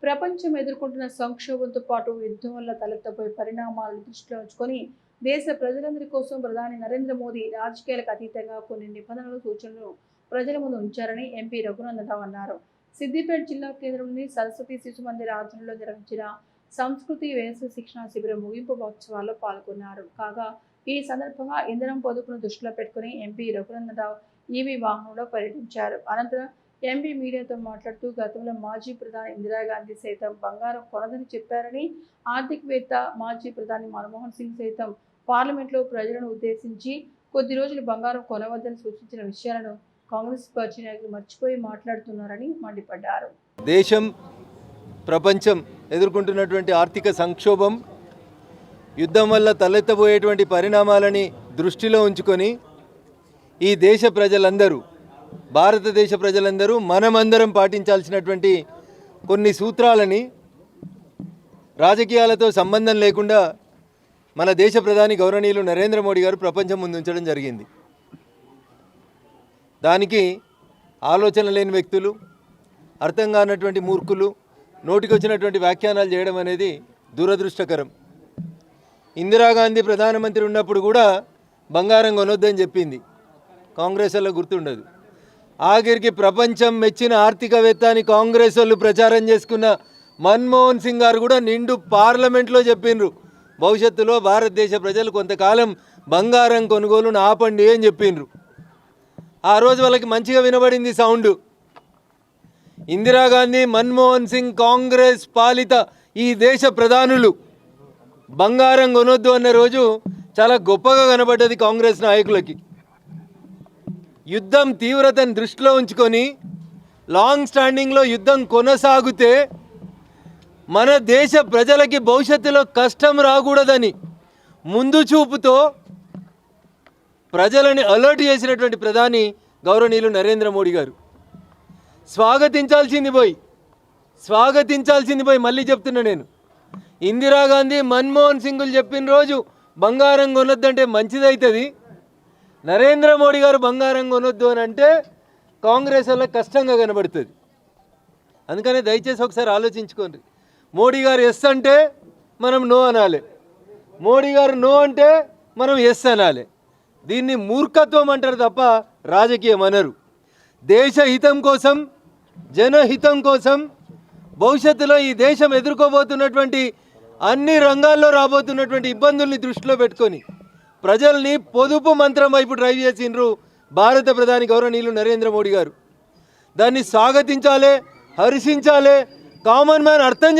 ప్రపంచం ఎదుర్కొంటున్న సంక్షోభంతో పాటు యుద్ధం వల్ల తలెత్తబోయే పరిణామాలను దృష్టిలో ఉంచుకొని దేశ ప్రజలందరి కోసం ప్రధాని నరేంద్ర మోదీ రాజకీయాలకు అతీతంగా కొన్ని నిబంధనలు సూచనలు ప్రజల ముందు ఉంచారని ఎంపీ రఘునందరావు అన్నారు. సిద్దిపేట జిల్లా కేంద్రంలోని సరస్వతి శిశు మందిర ఆధ్వర్యంలో నిర్వహించిన సంస్కృతి వేసవి శిక్షణ శిబిరం ముగింపు మహోత్సవాల్లో పాల్గొన్నారు. కాగా ఈ సందర్భంగా ఇంధనం పొదుపును దృష్టిలో పెట్టుకుని ఎంపీ రఘునందరావు ఈవీ వాహనంలో పర్యటించారు. అనంతరం ఎంపీ మీడియాతో మాట్లాడుతూ గతంలో మాజీ ప్రధాని ఇందిరాగాంధీ సైతం బంగారం కొనదని చెప్పారని, ఆర్థికవేత్త మాజీ ప్రధాని మన్మోహన్ సింగ్ సైతం పార్లమెంట్లో ప్రజలను ఉద్దేశించి కొద్ది రోజులు బంగారం కొనవద్దని సూచించిన విషయాలను కాంగ్రెస్ పార్టీ నాయకులు మర్చిపోయి మాట్లాడుతున్నారని మండిపడ్డారు. దేశం ప్రపంచం ఎదుర్కొంటున్నటువంటి ఆర్థిక సంక్షోభం, యుద్ధం వల్ల తలెత్తబోయేటువంటి పరిణామాలని దృష్టిలో ఉంచుకొని ఈ దేశ ప్రజలందరూ, భారతదేశ ప్రజలందరూ మనమందరం పాటించాల్సినటువంటి కొన్ని సూత్రాలని రాజకీయాలతో సంబంధం లేకుండా మన దేశ ప్రధాని గౌరవనీయులు నరేంద్ర మోడీ గారు ప్రపంచం ముందు ఉంచడం జరిగింది. దానికి ఆలోచన లేని వ్యక్తులు, అర్థం కానటువంటి మూర్ఖులు నోటికొచ్చినటువంటి వ్యాఖ్యానాలు చేయడం అనేది దురదృష్టకరం. ఇందిరాగాంధీ ప్రధానమంత్రి ఉన్నప్పుడు కూడా బంగారం కొనొద్దని చెప్పింది, కాంగ్రెస్ వల్ల గుర్తుండదు. ఆఖరికి ప్రపంచం మెచ్చిన ఆర్థికవేత్త అని కాంగ్రెస్ వాళ్ళు ప్రచారం చేసుకున్న మన్మోహన్ సింగ్ గారు కూడా నిండు పార్లమెంట్లో చెప్పిండ్రు, భవిష్యత్తులో భారతదేశ ప్రజలు కొంతకాలం బంగారం కొనుగోలును ఆపండి అని చెప్పిండ్రు. ఆ రోజు వాళ్ళకి మంచిగా వినబడింది సౌండ్. ఇందిరాగాంధీ, మన్మోహన్ సింగ్, కాంగ్రెస్ పాలిత ఈ దేశ ప్రధానులు బంగారం కొనొద్దు అన్న రోజు చాలా గొప్పగా కనబడ్డది కాంగ్రెస్ నాయకులకి. యుద్ధం తీవ్రతను దృష్టిలో ఉంచుకొని లాంగ్ స్టాండింగ్లో యుద్ధం కొనసాగితే మన దేశ ప్రజలకి భవిష్యత్తులో కష్టం రాకూడదని ముందు చూపుతో ప్రజలని అలర్ట్ చేసినటువంటి ప్రధాని గౌరవనీయులు నరేంద్ర మోడీ గారు. స్వాగతించాల్సింది పోయి మళ్ళీ చెప్తున్నా నేను, ఇందిరాగాంధీ, మన్మోహన్ సింగులు చెప్పిన రోజు బంగారం కొనొద్దంటే మంచిదవుతుంది, నరేంద్ర మోడీ గారు బంగారం కొనొద్దు అని అంటే కాంగ్రెస్ వల్ల కష్టంగా కనబడుతుంది. అందుకనే దయచేసి ఒకసారి ఆలోచించుకోండి. మోడీ గారు ఎస్ అంటే మనం నో అనాలి, మోడీ గారు నో అంటే మనం ఎస్ అనాలి. దీన్ని మూర్ఖత్వం అంటారు తప్ప రాజకీయం అనరు. దేశ హితం కోసం, జనహితం కోసం, భవిష్యత్తులో ఈ దేశం ఎదుర్కోబోతున్నటువంటి అన్ని రంగాల్లో రాబోతున్నటువంటి ఇబ్బందుల్ని దృష్టిలో పెట్టుకొని ప్రజల్ని పొదుపు మంత్రం వైపు డ్రైవ్ చేసిండ్రు భారత ప్రధాని గౌరవనీయులు నరేంద్ర మోడీ గారు. దాన్ని స్వాగతించాలి, హర్షించాలి. కామన్ మ్యాన్ అర్థం